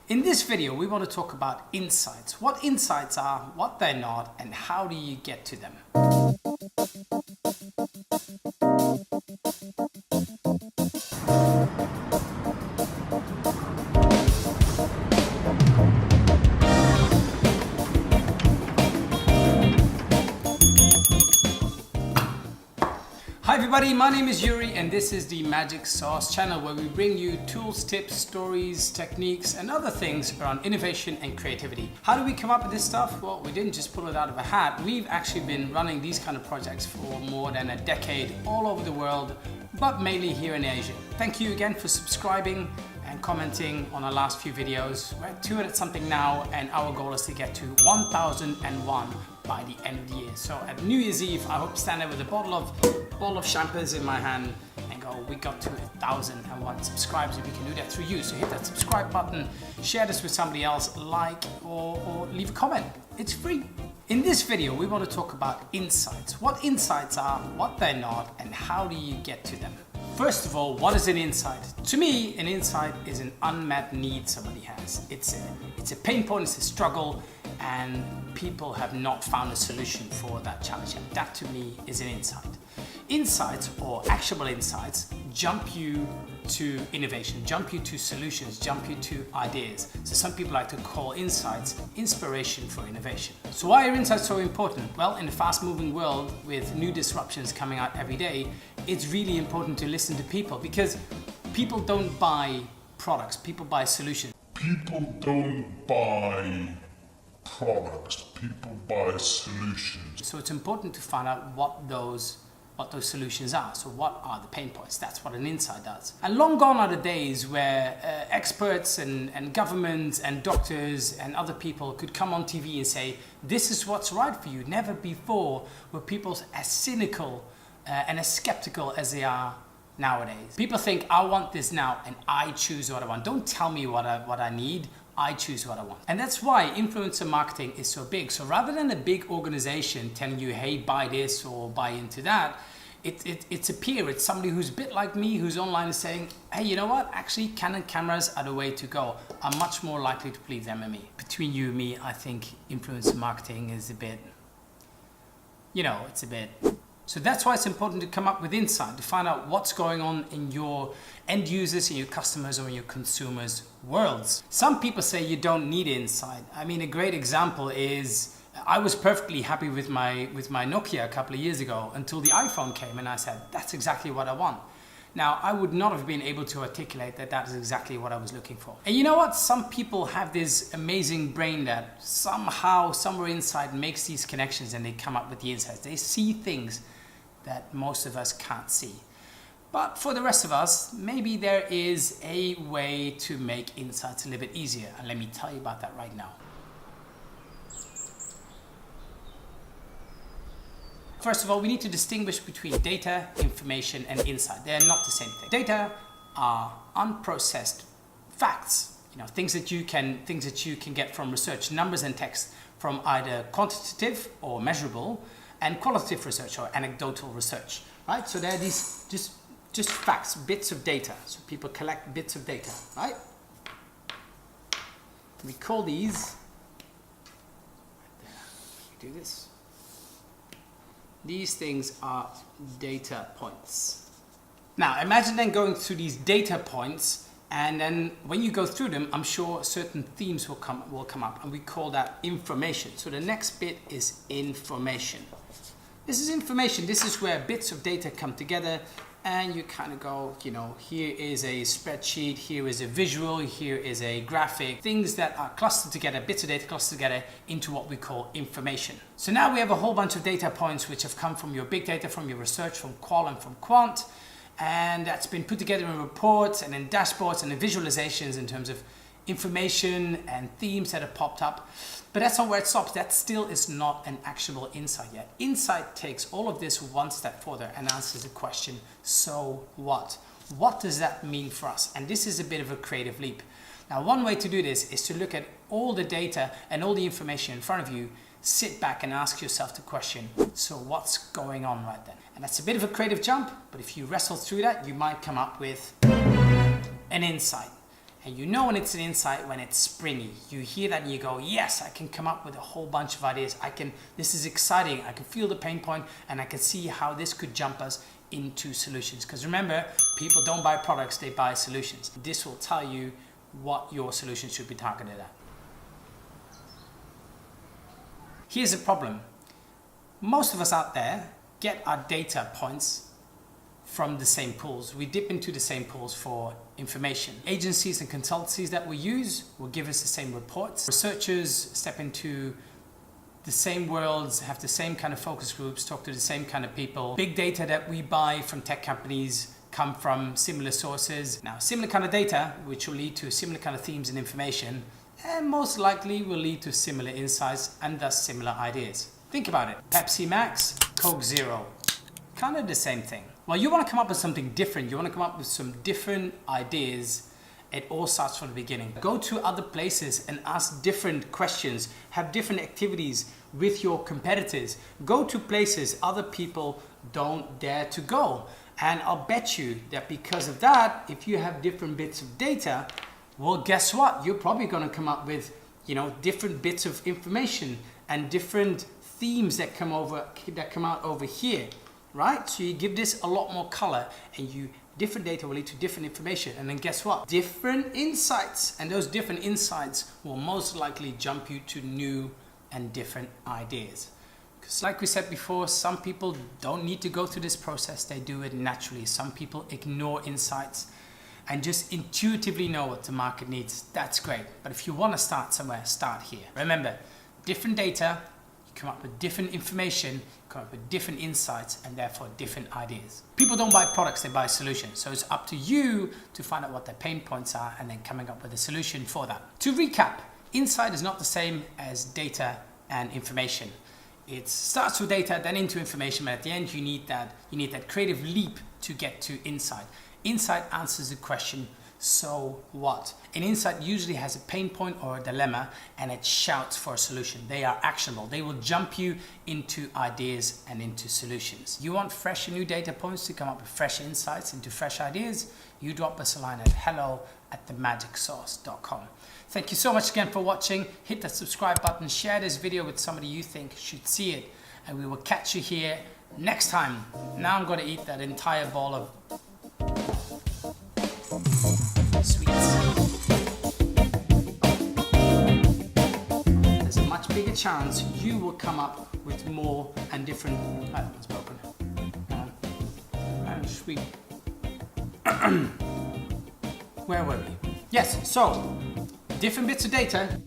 In this video, we want to talk about insights. What insights are, what they're not, and how do you get to them? Hi everybody, my name is Yuri and this is the Magic Sauce channel where we bring you tools, tips, stories, techniques and other things around innovation and creativity. How do we come up with this stuff? Well, we didn't just pull it out of a hat. We've actually been running these kind of projects for more than a decade all over the world, but mainly here in Asia. Thank you again for subscribing and commenting on our last few videos. We're at 200 something now and our goal is to get to 1001 by the end of the year. So at New Year's Eve, I hope to stand there with a bottle of champers in my hand and go, we got to 1001 subscribers and we can do that through you. So hit that subscribe button, share this with somebody else, like or leave a comment. It's free. In this video, we want to talk about insights. What insights are, what they're not, and how do you get to them? First of all, what is an insight? To me, an insight is an unmet need somebody has. It's a pain point, it's a struggle, and people have not found a solution for that challenge. And that to me is an insight. Insights or actionable insights jump you to innovation, jump you to solutions, jump you to ideas. So some people like to call insights inspiration for innovation. So why are insights so important? Well, in a fast-moving world with new disruptions coming out every day, it's really important to listen to people because people don't buy products, people buy solutions. People don't buy products, people buy solutions. So it's important to find out what those solutions are. So what are the pain points? That's what an insight does. And long gone are the days where experts and governments and doctors and other people could come on TV and say, this is what's right for you. Never before were people as cynical and as skeptical as they are nowadays. People think, I want this now and I choose what I want. Don't tell me what I need. I choose what I want. And that's why influencer marketing is so big. So rather than a big organization telling you, hey, buy this or buy into that, it's a peer, it's somebody who's a bit like me, who's online and saying, hey, you know what? Actually, Canon cameras are the way to go. I'm much more likely to believe them than me. Between you and me, I think influencer marketing is a bit, it's a bit. So that's why it's important to come up with insight, to find out what's going on in your end users, in your customers or in your consumers' worlds. Some people say you don't need insight. I mean, a great example is I was perfectly happy with my Nokia a couple of years ago until the iPhone came and I said, that's exactly what I want. Now, I would not have been able to articulate that is exactly what I was looking for. And you know what? Some people have this amazing brain that somehow, somewhere inside makes these connections and they come up with the insights. They see things that most of us can't see. But for the rest of us, maybe there is a way to make insights a little bit easier. And let me tell you about that right now. First of all, we need to distinguish between data, information, and insight. They're not the same thing. Data are unprocessed facts, things that you can get from research, numbers and text from either quantitative or measurable, and qualitative research or anecdotal research, right? So there are these just facts, bits of data. So people collect bits of data, right? We call these, do this. These things are data points. Now imagine then going through these data points and then when you go through them, I'm sure certain themes will come up and we call that information. So the next bit is information. This is information. This is where bits of data come together and you kind of go, here is a spreadsheet, here is a visual, here is a graphic, things that are clustered together, bits of data clustered together into what we call information. So now we have a whole bunch of data points which have come from your big data, from your research, from qual and from quant, and that's been put together in reports and in dashboards and in visualizations in terms of information and themes that have popped up. But that's not where it stops. That still is not an actionable insight yet. Insight takes all of this one step further and answers the question, so what? What does that mean for us? And this is a bit of a creative leap. Now, one way to do this is to look at all the data and all the information in front of you, sit back and ask yourself the question, so what's going on right then? And that's a bit of a creative jump, but if you wrestle through that, you might come up with an insight. And you know when it's an insight when it's springy. You hear that and you go, yes, I can come up with a whole bunch of ideas. This is exciting. I can feel the pain point and I can see how this could jump us into solutions. Because remember, people don't buy products, they buy solutions. This will tell you what your solution should be targeted at. Here's the problem. Most of us out there get our data points from the same pools. We dip into the same pools for information. Agencies and consultancies that we use will give us the same reports. Researchers step into the same worlds, have the same kind of focus groups, talk to the same kind of people. Big data that we buy from tech companies come from similar sources. Now, similar kind of data, which will lead to similar kind of themes and information, and most likely will lead to similar insights and thus similar ideas. Think about it. Pepsi Max, Coke Zero, kind of the same thing. Well, you want to come up with something different. You want to come up with some different ideas. It all starts from the beginning. Go to other places and ask different questions. Have different activities with your competitors. Go to places other people don't dare to go. And I'll bet you that because of that, if you have different bits of data, well, guess what? You're probably going to come up with, different bits of information and different themes that come out over here. Right? So you give this a lot more color and different data will lead to different information. And then guess what? Different insights. And those different insights will most likely jump you to new and different ideas. Because like we said before, some people don't need to go through this process. They do it naturally. Some people ignore insights and just intuitively know what the market needs. That's great. But if you want to start somewhere, start here. Remember, different data, come up with different information, come up with different insights, and therefore different ideas. People don't buy products, they buy solutions. So it's up to you to find out what their pain points are and then coming up with a solution for that. To recap, insight is not the same as data and information. It starts with data, then into information, but at the end you need that creative leap to get to insight. Insight answers the question, so what? An insight usually has a pain point or a dilemma and it shouts for a solution. They are actionable. They will jump you into ideas and into solutions. You want fresh and new data points to come up with fresh insights into fresh ideas? You drop us a line at hello@themagicsauce.com. Thank you so much again for watching. Hit that subscribe button, share this video with somebody you think should see it, and we will catch you here next time. Now I'm going to eat that entire bowl of sweets. There's a much bigger chance you will come up with more and different. That one's broken. And sweet. Where were we? Yes, so different bits of data.